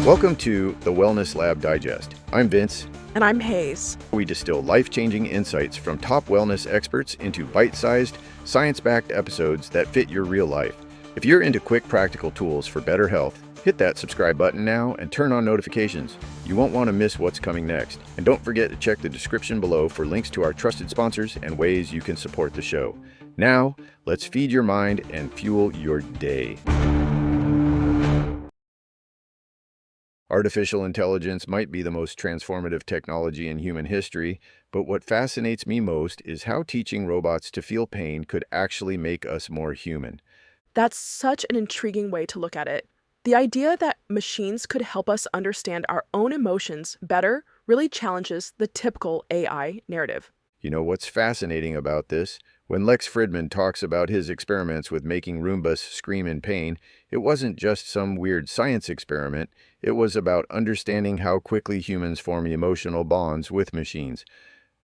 Welcome to the Wellness Lab Digest. I'm Vince. And I'm Hayes. We distill life-changing insights from top wellness experts into bite-sized, science-backed episodes that fit your real life. If you're into quick, practical tools for better health, hit that subscribe button now and turn on notifications. You won't want to miss what's coming next. And don't forget to check the description below for links to our trusted sponsors and ways you can support the show. Now, let's feed your mind and fuel your day. Artificial intelligence might be the most transformative technology in human history, but what fascinates me most is how teaching robots to feel pain could actually make us more human. That's such an intriguing way to look at it. The idea that machines could help us understand our own emotions better really challenges the typical AI narrative. You know what's fascinating about this? When Lex Fridman talks about his experiments with making Roombas scream in pain, it wasn't just some weird science experiment. It was about understanding how quickly humans form emotional bonds with machines.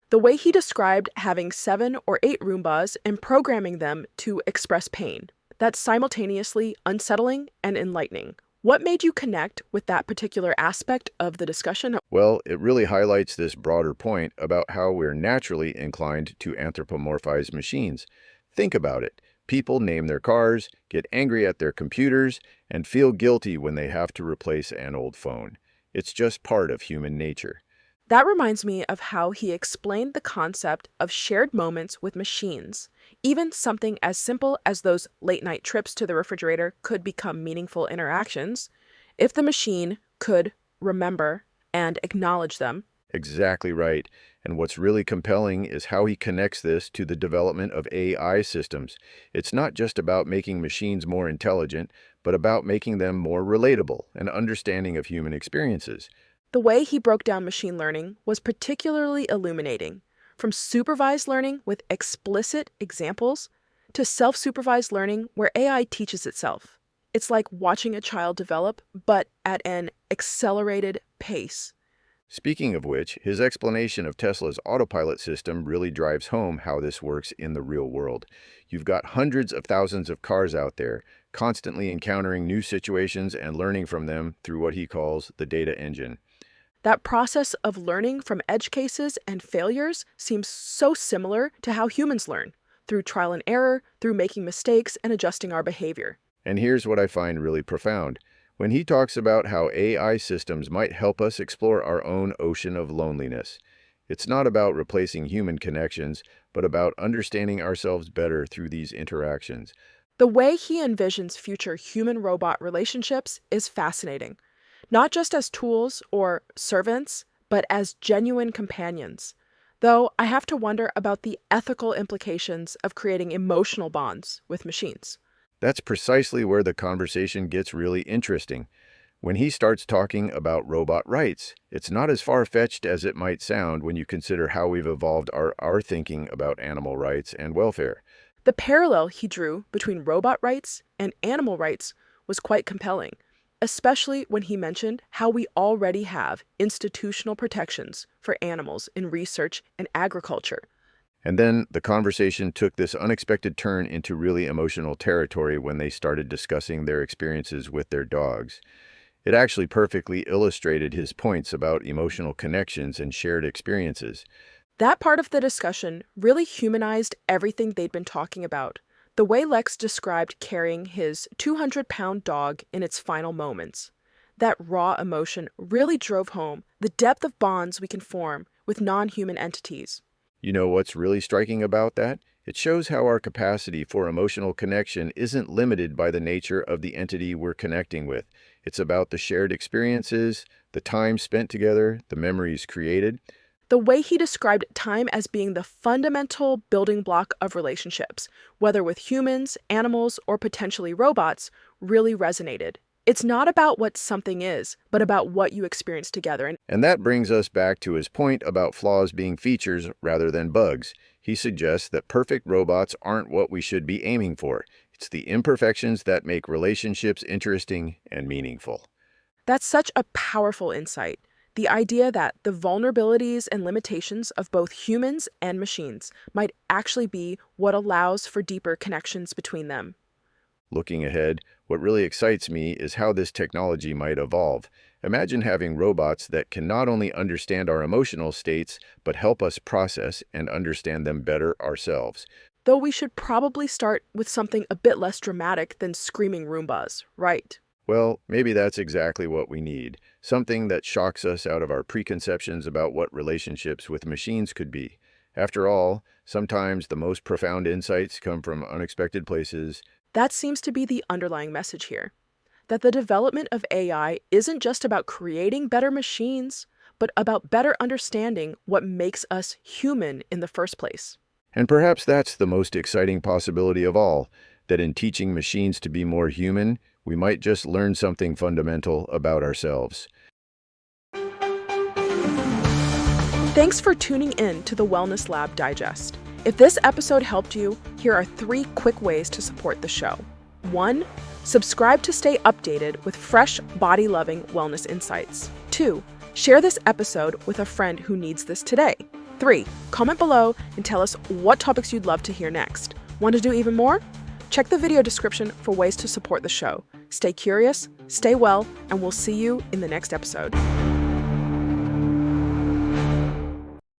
The way he described having 7 or 8 Roombas and programming them to express pain, that's simultaneously unsettling and enlightening. What made you connect with that particular aspect of the discussion? Well, it really highlights this broader point about how we're naturally inclined to anthropomorphize machines. Think about it. People name their cars, get angry at their computers, and feel guilty when they have to replace an old phone. It's just part of human nature. That reminds me of how he explained the concept of shared moments with machines. Even something as simple as those late-night trips to the refrigerator could become meaningful interactions if the machine could remember and acknowledge them. Exactly right. And what's really compelling is how he connects this to the development of AI systems. It's not just about making machines more intelligent, but about making them more relatable and understanding of human experiences. The way he broke down machine learning was particularly illuminating, from supervised learning with explicit examples to self-supervised learning where AI teaches itself. It's like watching a child develop, but at an accelerated pace. Speaking of which, his explanation of Tesla's autopilot system really drives home how this works in the real world. You've got hundreds of thousands of cars out there, constantly encountering new situations and learning from them through what he calls the data engine. That process of learning from edge cases and failures seems so similar to how humans learn, through trial and error, through making mistakes and adjusting our behavior. And here's what I find really profound. When he talks about how AI systems might help us explore our own ocean of loneliness, it's not about replacing human connections, but about understanding ourselves better through these interactions. The way he envisions future human-robot relationships is fascinating. Not just as tools or servants, but as genuine companions. Though I have to wonder about the ethical implications of creating emotional bonds with machines. That's precisely where the conversation gets really interesting. When he starts talking about robot rights, it's not as far-fetched as it might sound when you consider how we've evolved our thinking about animal rights and welfare. The parallel he drew between robot rights and animal rights was quite compelling, especially when he mentioned how we already have institutional protections for animals in research and agriculture. And then the conversation took this unexpected turn into really emotional territory when they started discussing their experiences with their dogs. It actually perfectly illustrated his points about emotional connections and shared experiences. That part of the discussion really humanized everything they'd been talking about. The way Lex described carrying his 200-pound dog in its final moments. That raw emotion really drove home the depth of bonds we can form with non-human entities. You know what's really striking about that? It shows how our capacity for emotional connection isn't limited by the nature of the entity we're connecting with. It's about the shared experiences, the time spent together, the memories created. The way he described time as being the fundamental building block of relationships, whether with humans, animals, or potentially robots, really resonated. It's not about what something is, but about what you experience together. And that brings us back to his point about flaws being features rather than bugs. He suggests that perfect robots aren't what we should be aiming for. It's the imperfections that make relationships interesting and meaningful. That's such a powerful insight. The idea that the vulnerabilities and limitations of both humans and machines might actually be what allows for deeper connections between them. Looking ahead, what really excites me is how this technology might evolve. Imagine having robots that can not only understand our emotional states, but help us process and understand them better ourselves. Though we should probably start with something a bit less dramatic than screaming Roombas, right? Well, maybe that's exactly what we need. Something that shocks us out of our preconceptions about what relationships with machines could be. After all, sometimes the most profound insights come from unexpected places. That seems to be the underlying message here. That the development of AI isn't just about creating better machines, but about better understanding what makes us human in the first place. And perhaps that's the most exciting possibility of all, that in teaching machines to be more human, we might just learn something fundamental about ourselves. Thanks for tuning in to the Wellness Lab Digest. If this episode helped you, here are 3 quick ways to support the show. 1. Subscribe to stay updated with fresh, body-loving wellness insights. 2. Share this episode with a friend who needs this today. 3. Comment below and tell us what topics you'd love to hear next. Want to do even more? Check the video description for ways to support the show. Stay curious, stay well, and we'll see you in the next episode.